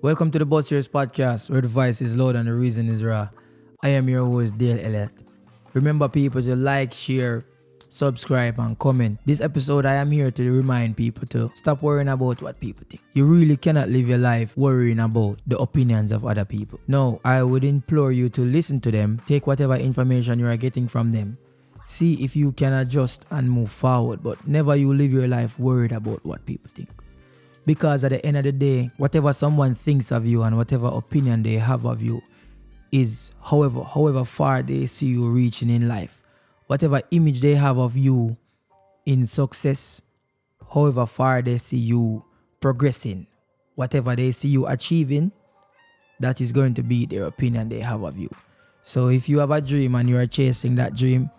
Welcome to the Buss Earz Podcast, where the voice is loud and the reason is raw. I am your host, Dale Elliott. Remember, people, to like, share, subscribe, and comment. This episode, I am here to remind people to stop worrying about what people think. You really cannot live your life worrying about the opinions of other people. No, I would implore you to listen to them, take whatever information you are getting from them, see if you can adjust and move forward, but never you live your life worried about what people think. Because at the end of the day, whatever someone thinks of you and whatever opinion they have of you is however far they see you reaching in life. Whatever image they have of you in success, however far they see you progressing, whatever they see you achieving, that is going to be their opinion they have of you. So if you have a dream and you are chasing that dream,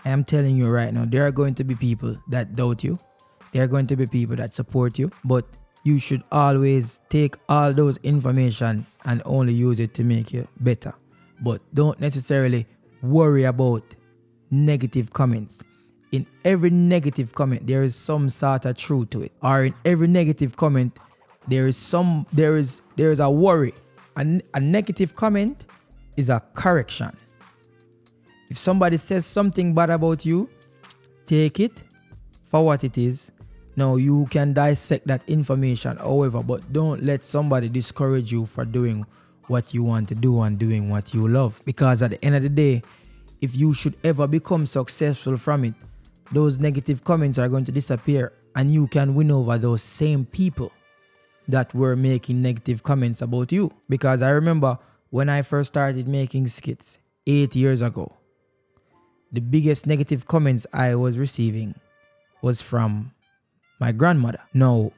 I am telling you right now, there are going to be people that doubt you. There are going to be people that support you, but you should always take all those information and only use it to make you better. But don't necessarily worry about negative comments. In every negative comment, there is some sort of truth to it. Or in every negative comment, there is a worry. A negative comment is a correction. If somebody says something bad about you, take it for what it is. Now, you can dissect that information, however, but don't let somebody discourage you for doing what you want to do and doing what you love. Because at the end of the day, if you should ever become successful from it, those negative comments are going to disappear and you can win over those same people that were making negative comments about you. Because I remember when I first started making skits 8 years ago, the biggest negative comments I was receiving was from my grandmother. Now,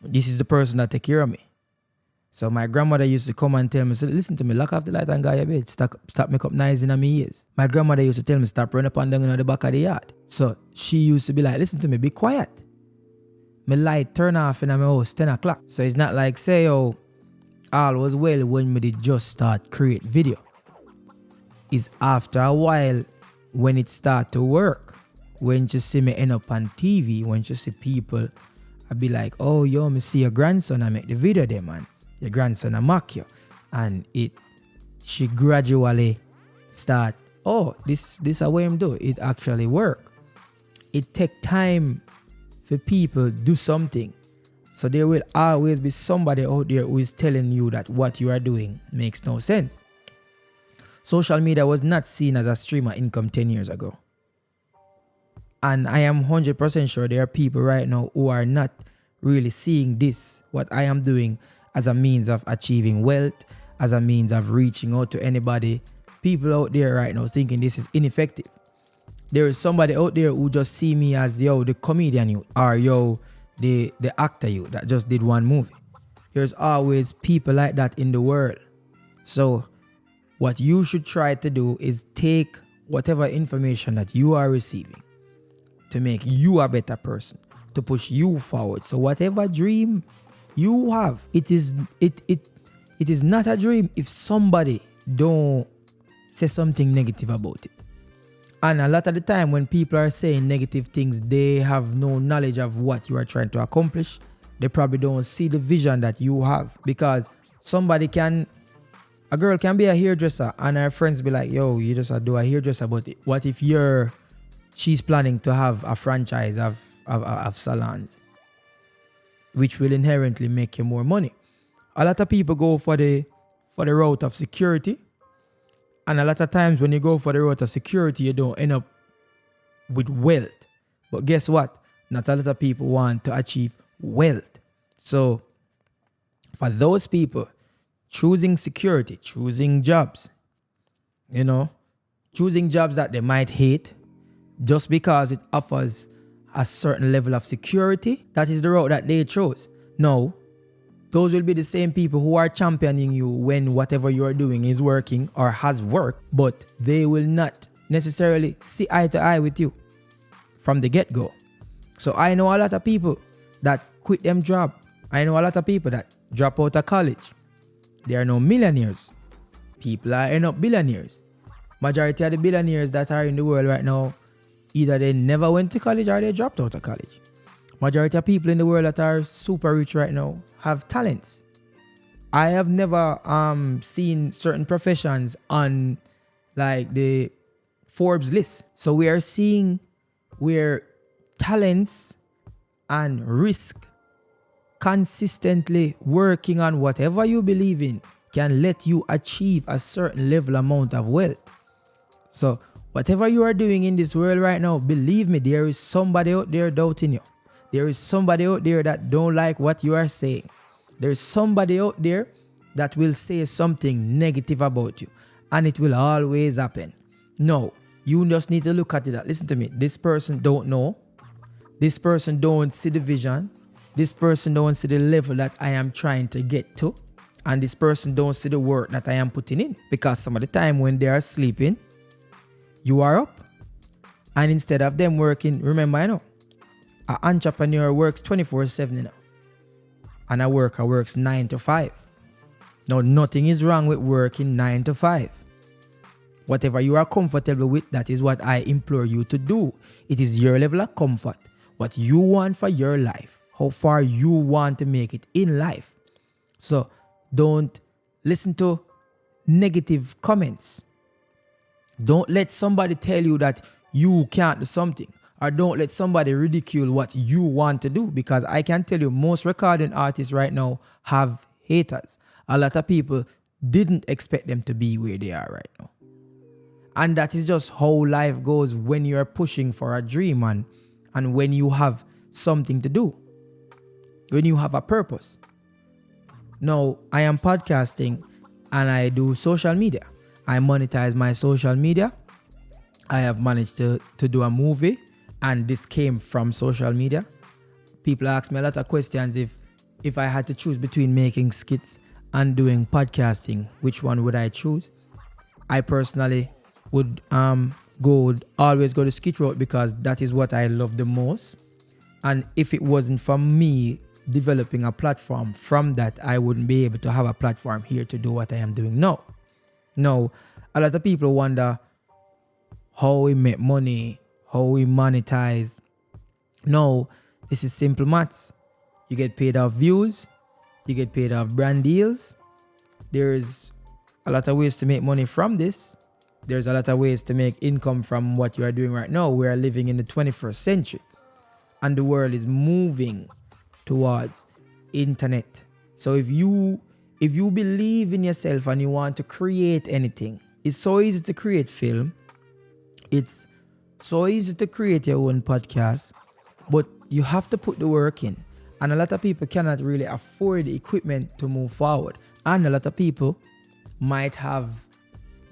this is the person that take care of me. So my grandmother used to come and tell me, listen to me, lock off the light and go your bed. Stop make up noise in my ears. My grandmother used to tell me, stop running up and down in the back of the yard. So she used to be like, listen to me, be quiet. My light turn off in my house 10 o'clock. So it's not like say, all was well when me did just start create video. It's after a while when it start to work. When you see me end up on TV, when you see people, I be like, oh, yo, me see your grandson, I make the video there, man. Your grandson, I mock you. And she gradually start, this is how I'm do. It actually work. It take time for people do something. So there will always be somebody out there who is telling you that what you are doing makes no sense. Social media was not seen as a stream of income 10 years ago. And I am 100% sure there are people right now who are not really seeing this, what I am doing, as a means of achieving wealth, as a means of reaching out to anybody. People out there right now thinking this is ineffective. There is somebody out there who just see me as, the comedian you, or the actor you that just did one movie. There's always people like that in the world. So what you should try to do is take whatever information that you are receiving to make you a better person, to push you forward. So whatever dream you have, it is not a dream if somebody don't say something negative about it. And a lot of the time when people are saying negative things, they have no knowledge of what you are trying to accomplish. They probably don't see the vision that you have. Because a girl can be a hairdresser and her friends be like, yo, you just do a hairdresser, but what if she's planning to have a franchise of salons, which will inherently make you more money. A lot of people go for the route of security. And a lot of times when you go for the route of security, you don't end up with wealth. But guess what? Not a lot of people want to achieve wealth. So for those people, choosing security, choosing jobs, choosing jobs that they might hate, just because it offers a certain level of security, that is the route that they chose. No, those will be the same people who are championing you when whatever you are doing is working or has worked, but they will not necessarily see eye to eye with you from the get-go. So I know a lot of people that quit them job. I know a lot of people that drop out of college. They are now millionaires. People are end up billionaires. Majority of the billionaires that are in the world right now, either they never went to college or they dropped out of college. Majority of people in the world that are super rich right now have talents. I have never seen certain professions on like the Forbes list. So we are seeing where talents and risk consistently working on whatever you believe in can let you achieve a certain level amount of wealth. So whatever you are doing in this world right now, believe me, there is somebody out there doubting you. There is somebody out there that don't like what you are saying. There is somebody out there that will say something negative about you, and it will always happen. No, you just need to look at it. Listen to me. This person don't know. This person don't see the vision. This person don't see the level that I am trying to get to. And this person don't see the work that I am putting in. Because some of the time when they are sleeping, you are up. And instead of them working, remember, an entrepreneur works 24/7, and a worker works 9 to 5. Now, nothing is wrong with working 9 to 5. Whatever you are comfortable with, that is what I implore you to do. It is your level of comfort, what you want for your life, how far you want to make it in life. So don't listen to negative comments. Don't let somebody tell you that you can't do something, or don't let somebody ridicule what you want to do, because I can tell you most recording artists right now have haters. A lot of people didn't expect them to be where they are right now. And that is just how life goes when you're pushing for a dream and when you have something to do, when you have a purpose. Now, I am podcasting and I do social media. I monetize my social media. I have managed to do a movie, and this came from social media. People ask me a lot of questions if I had to choose between making skits and doing podcasting, which one would I choose? I personally would always go the skit route, because that is what I love the most. And if it wasn't for me developing a platform from that, I wouldn't be able to have a platform here to do what I am doing now. Now, a lot of people wonder how we make money, how we monetize. No, this is simple maths. You get paid off views, you get paid off brand deals. There's a lot of ways to make money from this. There's a lot of ways to make income from what you are doing right now. We are living in the 21st century, and the world is moving towards internet. So if you believe in yourself and you want to create anything, it's so easy to create film. It's so easy to create your own podcast, but you have to put the work in. And a lot of people cannot really afford the equipment to move forward. And a lot of people might have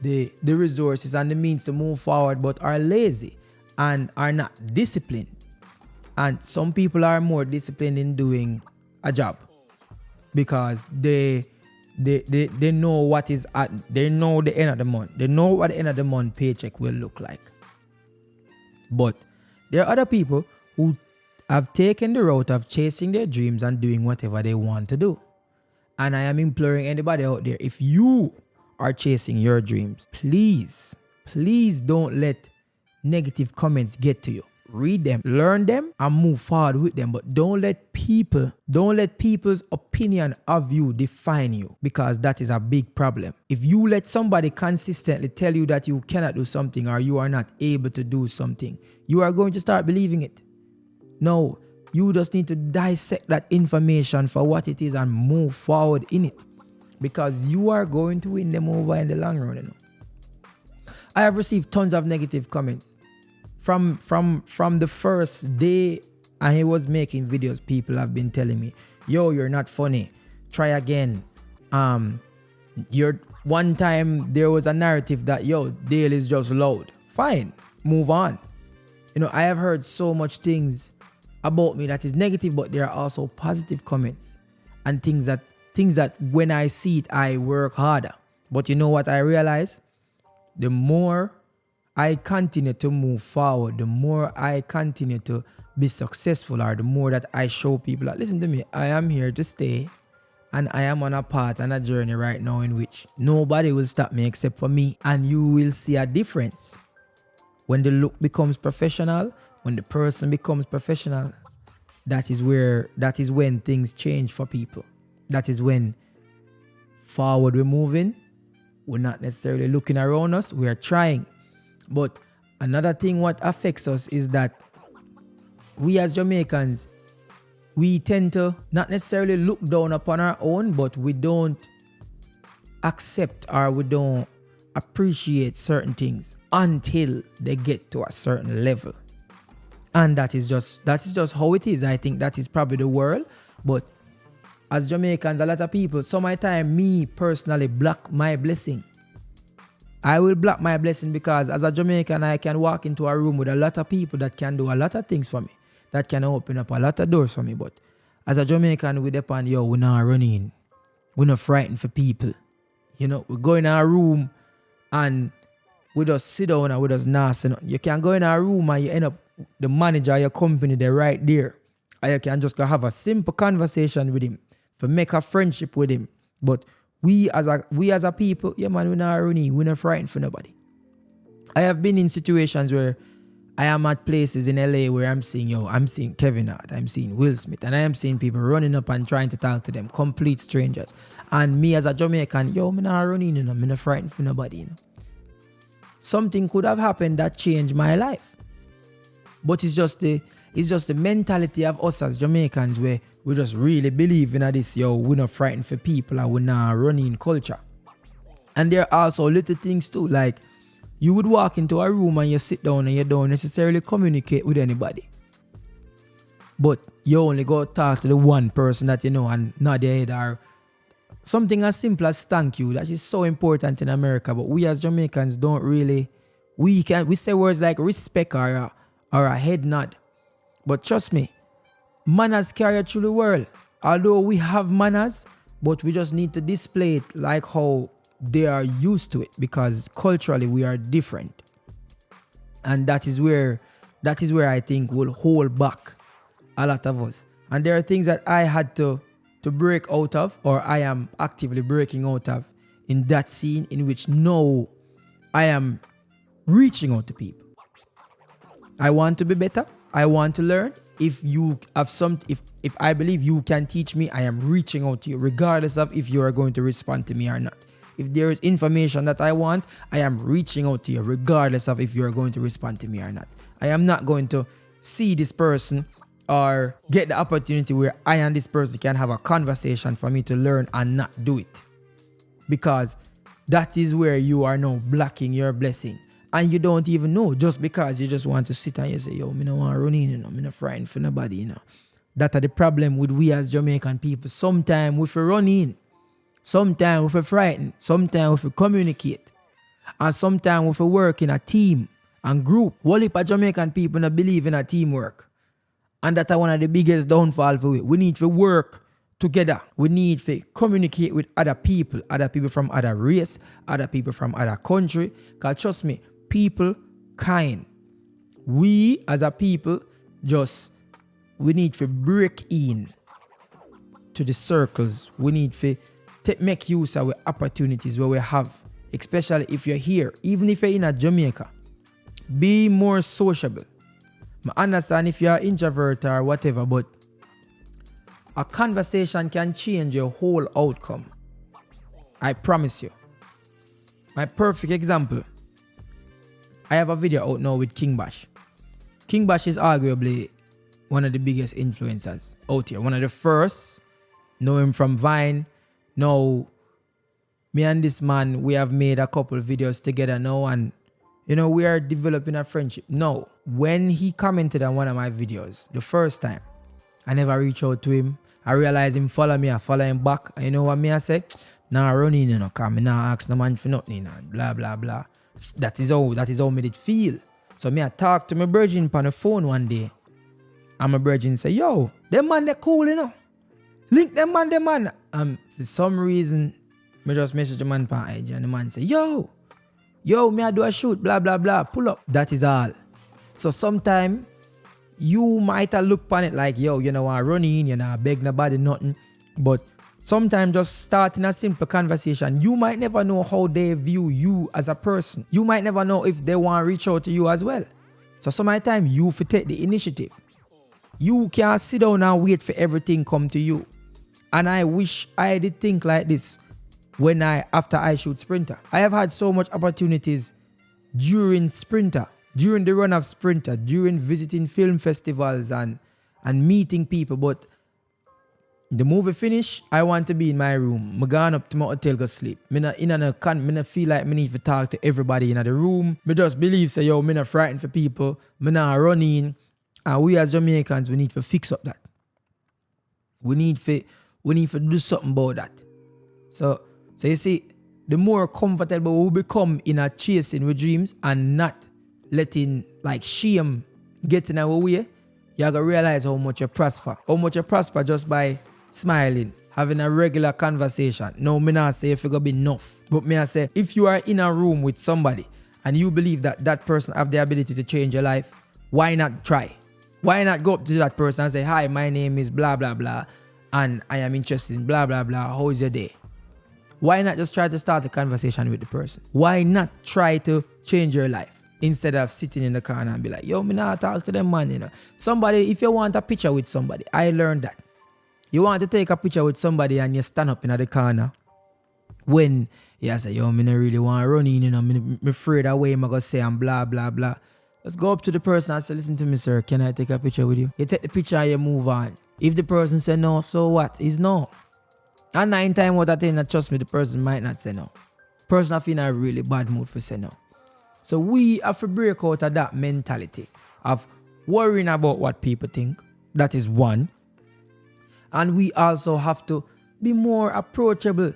the resources and the means to move forward, but are lazy and are not disciplined. And some people are more disciplined in doing a job because they know what is at, they know the end of the month. They know what the end of the month paycheck will look like. But there are other people who have taken the route of chasing their dreams and doing whatever they want to do. And I am imploring anybody out there, if you are chasing your dreams, please don't let negative comments get to you. Read them, learn them, and move forward with them. But don't let people's opinion of you define you, because that is a big problem. If you let somebody consistently tell you that you cannot do something or you are not able to do something, you are going to start believing it. No, you just need to dissect that information for what it is and move forward in it, because you are going to win them over in the long run. You know? I have received tons of negative comments from the first day I was making videos. People have been telling me, yo, you're not funny, try again. You're one time there was a narrative that, yo, Dale is just loud. Fine, move on. You know, I have heard so much things about me that is negative, but there are also positive comments and things that when I see it, I work harder. But you know what I realize? The more I continue to move forward, the more I continue to be successful, or the more that I show people that, listen to me, I am here to stay, and I am on a path and a journey right now in which nobody will stop me except for me. And you will see a difference. When the look becomes professional, when the person becomes professional, that is when things change for people. That is when forward we're moving. We're not necessarily looking around us. We are trying. But another thing what affects us is that we as Jamaicans, we tend to not necessarily look down upon our own, but we don't accept or we don't appreciate certain things until they get to a certain level. And that is just how it is. I think that is probably the world. But as Jamaicans, a lot of people, some of the time, me personally block my blessing. I will block my blessing because as a Jamaican, I can walk into a room with a lot of people that can do a lot of things for me, that can open up a lot of doors for me. But as a Jamaican, we depend, we're not running. We're not frightened for people. We go in our room and we just sit down and we just nasty. You can go in our room and you end up the manager of your company, they're right there. And you can just go have a simple conversation with him, for make a friendship with him. But we as a people, we're not running, we're not frightened for nobody. I have been in situations where I am at places in LA where I'm seeing Kevin Hart, I'm seeing Will Smith, and I am seeing people running up and trying to talk to them, complete strangers. And me as a Jamaican, I'm not running, I'm not frightened for nobody. Something could have happened that changed my life. But it's just the mentality of us as Jamaicans where we just really believe in this, we're not frightened for people and we're not running culture. And there are also little things too, like you would walk into a room and you sit down and you don't necessarily communicate with anybody. But you only go talk to the one person that you know and nod their head, or something as simple as thank you. That is so important in America, but we as Jamaicans don't really, we say words like respect or a head nod. But trust me, manners carry through the world. Although we have manners, but we just need to display it like how they are used to it, because culturally we are different. And that is where I think will hold back a lot of us. And there are things that I had to break out of, or I am actively breaking out of in that scene, in which now I am reaching out to people. I want to be better. I want to learn. If you have if I believe you can teach me, I am reaching out to you, regardless of if you are going to respond to me or not. If there is information that I want, I am reaching out to you, regardless of if you are going to respond to me or not. I am not going to see this person or get the opportunity where I and this person can have a conversation for me to learn and not do it. Because that is where you are now blocking your blessing. And you don't even know, just because you just want to sit and you say, me no want to run in, me no frightened for nobody, That are the problem with we as Jamaican people. Sometimes we run in, sometimes we frightened, sometimes we communicate, and sometimes we work in a team and group. Whole heap of Jamaican people not believe in a teamwork. And that's one of the biggest downfall for we. We need to work together. We need to communicate with other people from other race, other people from other country. Because trust me, people kind. We as a people we need to break in to the circles. We need to make use of the opportunities where we have, especially if you're here, even if you're in a Jamaica. Be more sociable. I understand if you're an introvert or whatever, but a conversation can change your whole outcome. I promise you. My perfect example, I have a video out now with King Bash. King Bash is arguably one of the biggest influencers out here. One of the first. Know him from Vine. Now, me and this man, we have made a couple videos together now, and we are developing a friendship. Now, when he commented on one of my videos, the first time, I never reached out to him. I realized him follow me, I follow him back. And you know what me I say? Nah, running, because me nah ask no man for nothing, blah, blah, blah. That is how me did feel. So me I talked to my virgin on the phone one day. And my virgin say, yo, them man they cool, Link them man. For some reason, me just message the man on IG, and the man say, yo, me I do a shoot, blah, blah, blah, pull up. That is all. So sometime, you might have looked upon it like, yo, I run in, beg nobody nothing. But sometimes just starting a simple conversation, you might never know how they view you as a person. You might never know if they want to reach out to you as well. So sometimes you have to take the initiative. You can't sit down and wait for everything come to you. And I wish I did think like this after I shoot Sprinter. I have had so much opportunities during Sprinter, during the run of Sprinter, during visiting film festivals and meeting people. But the movie finish, I want to be in my room. I gone up to my hotel go sleep. I not feel like I need to talk to everybody in the room. I just believe say yo, I not frightened for people. I not running. And we as Jamaicans, we need to fix up that. We need to do something about that. So you see, the more comfortable we become in our chasing with dreams and not letting like shame get in our way, you're gonna realize how much you prosper. How much you prosper just by smiling, having a regular conversation. No, me not say if it's gonna be enough. But me I say, if you are in a room with somebody and you believe that person have the ability to change your life, why not try? Why not go up to that person and say, hi, my name is blah, blah, blah, and I am interested in blah, blah, blah. How is your day? Why not just try to start a conversation with the person? Why not try to change your life instead of sitting in the corner and be like, yo, me not talk to them, man, you know. Somebody, if you want a picture with somebody, I learned that. You want to take a picture with somebody and you stand up in the corner when you say, yo, me not really want to run in, you know, me afraid of what I'm going to say and blah, blah, blah. Just go up to the person and say, listen to me, sir, can I take a picture with you? You take the picture and you move on. If the person say no, so what? It's no. And 9 times out of 10, trust me, the person might not say no. Person have in a really bad mood for say no. So we have to break out of that mentality of worrying about what people think. That is one. And we also have to be more approachable.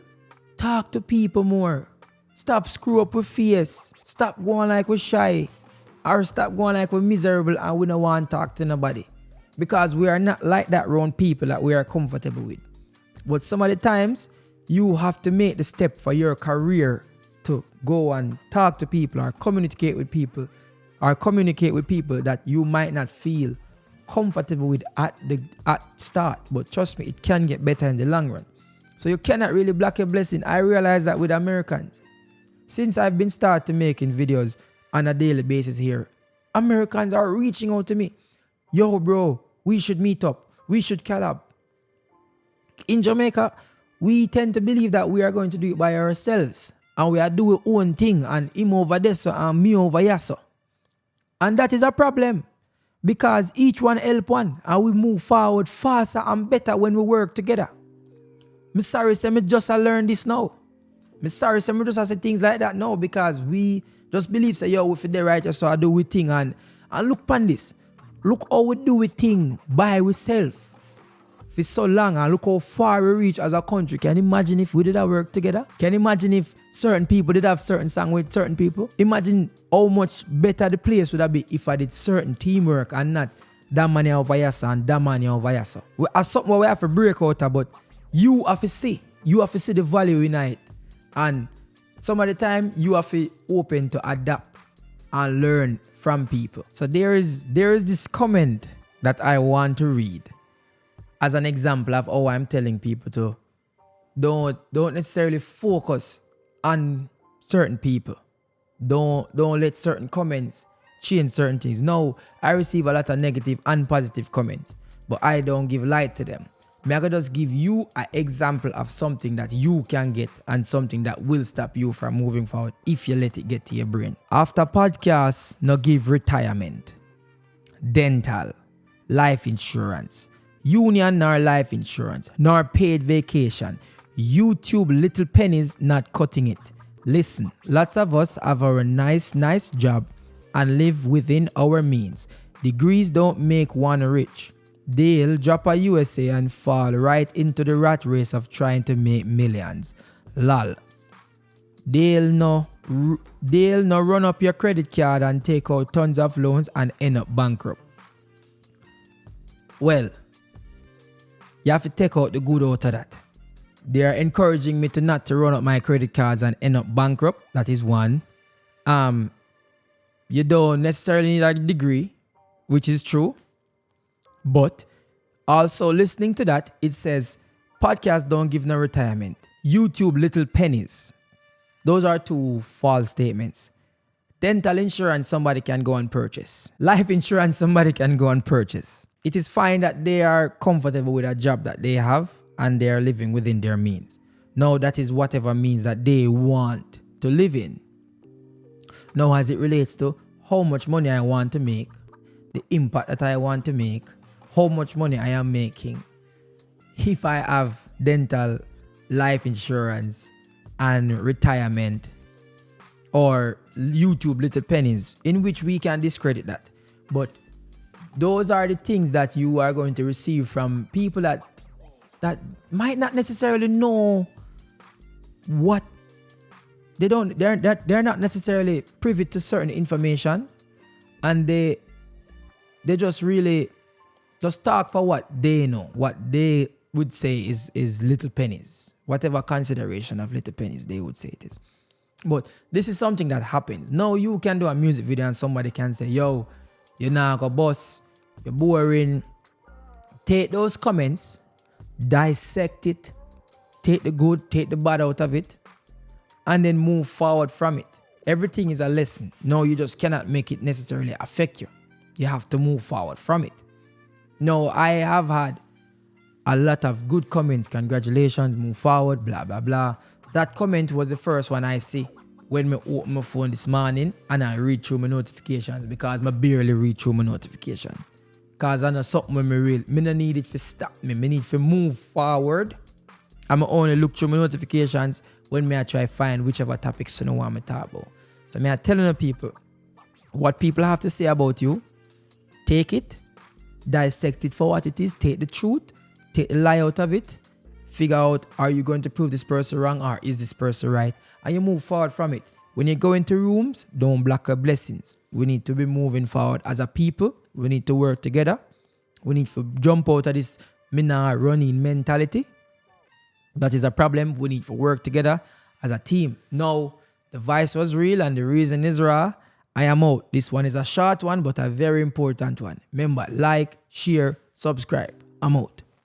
Talk to people more. Stop screw up with face. Stop going like we're shy. Or stop going like we're miserable and we don't want to talk to nobody. Because we are not like that around people that we are comfortable with. But some of the times, you have to make the step for your career to go and talk to people or communicate with people that you might not feel comfortable with at start. But trust me, it can get better in the long run. So you cannot really block your blessing. I realize that with Americans. Since I've been started making videos on a daily basis here, Americans are reaching out to me. Yo, bro, we should meet up. We should collab. In Jamaica, we tend to believe that we are going to do it by ourselves. And we are doing our own thing. And him over there so and me over here so. And that is a problem. Because each one help one. And we move forward faster and better when we work together. I'm sorry, say me just learn this now. I'm sorry, say me just say things like that now. Because we just believe, say, yo, we feel the right, so I do we thing. And look upon this. Look how we do we thing by ourselves. For so long, and look how far we reach as a country. Can you imagine if we did that work together? Can you imagine if certain people did have certain song with certain people? Imagine how much better the place would have been if I did certain teamwork and not that money over here and that money over here. As something we have to break out about, you have to see. You have to see the value in it. And some of the time, you have to open to adapt and learn from people. So there is this comment that I want to read as an example of how I'm telling people to don't necessarily focus on certain people. Don't let certain comments change certain things. No, I receive a lot of negative and positive comments, but I don't give light to them. May I just give you an example of something that you can get and something that will stop you from moving forward if you let it get to your brain. After podcasts, no give retirement, dental, life insurance, union nor life insurance, nor paid vacation, YouTube little pennies not cutting it. Listen, lots of us have our nice job and live within our means. Degrees don't make one rich. They'll drop a USA and fall right into the rat race of trying to make millions. Lol. They'll no run up your credit card and take out tons of loans and end up bankrupt. Well, you have to take out the good out of that. They are encouraging me not to run up my credit cards and end up bankrupt. That is one. You don't necessarily need a degree, which is true. But also listening to that, it says podcasts don't give no retirement. YouTube little pennies. Those are two false statements. Dental insurance somebody can go and purchase. Life insurance somebody can go and purchase. It is fine that they are comfortable with a job that they have and they are living within their means. Now that is whatever means that they want to live in. Now as it relates to how much money I want to make, the impact that I want to make, how much money I am making, if I have dental, life insurance, and retirement, or YouTube little pennies, in which we can discredit that. But those are the things that you are going to receive from people that might not necessarily know what they're not necessarily privy to certain information, and they just really just talk for what they know, what they would say is little pennies, whatever consideration of little pennies they would say it is. But this is something that happens. Now you can do a music video and somebody can say, yo, you're not a boss, you're boring. Take those comments, dissect it, take the good, take the bad out of it, and then move forward from it. Everything is a lesson. No, you just cannot make it necessarily affect you. You have to move forward from it. No, I have had a lot of good comments. Congratulations, move forward, blah, blah, blah. That comment was the first one I see when I open my phone this morning and I read through my notifications, because I barely read through my notifications. Because I know something when I don't need it to stop me. I need to move forward. I'm only look through my notifications when I try to find whichever topics I want to talk about. So I'm telling the people what people have to say about you. Take it, dissect it for what it is, take the truth, take the lie out of it, figure out, are you going to prove this person wrong or is this person right? And you move forward from it. When you go into rooms, don't block your blessings. We need to be moving forward as a people. We need to work together. We need to jump out of this running mentality. That is a problem. We need to work together as a team. Now, the vice was real and the reason is raw. I am out. This one is a short one, but a very important one. Remember, like, share, subscribe. I'm out.